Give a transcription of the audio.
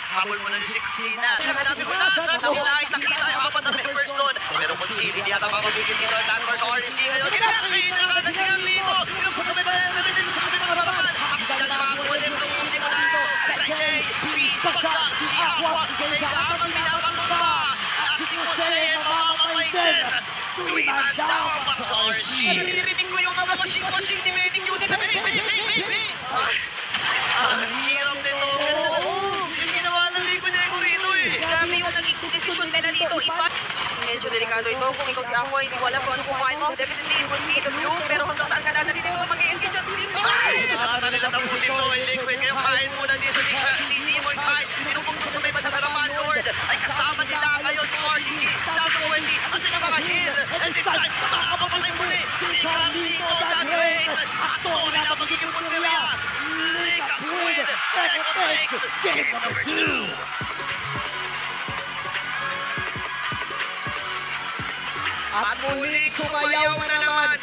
Habol mo na si Sina. Sinabi ko na, sa nakita yung apat na members doon. Pero kung si hindi yata makabigil dito ang Danford o RND ngayon. Kaya nakakasingan dito. Yung kung sabi ba yan, narinig ko sabi mga babakan. Ang sila na makakuha din itong ultimo na ito. Friday, bagsak si Aqua. Sa isang pinapakuha. At si Jose mamamatay din. Tuwinan daw ang Maxors. Naririnig ko yung mga machine ni Medic Unit. Ang hirap nito. Yung ginawa ng Ligo Nego rito eh. Grabe yung naging desisyon nila dito. Medyo delikado ito. Kung ikaw si Aqua, hindi ko alam kung ano kumain mo. Definitely it would be the blue. Pero hanggang saan ka dadali dito mag-i-engage at team. Ay! Nakakali na tapusin mo ang Liquid. Kaya kain muna dito si Demon Knight. Pinupong doon sa may bandang Raman Lord. Ay kasama nila ngayon si RDT. Dato Wendy. At yung mga heal. And this time, makakapapatay muli. Si Carlito Dagway. At ito na ang magiging puntilya. Liquid. Echo takes game number 2. At muling sumayaw na naman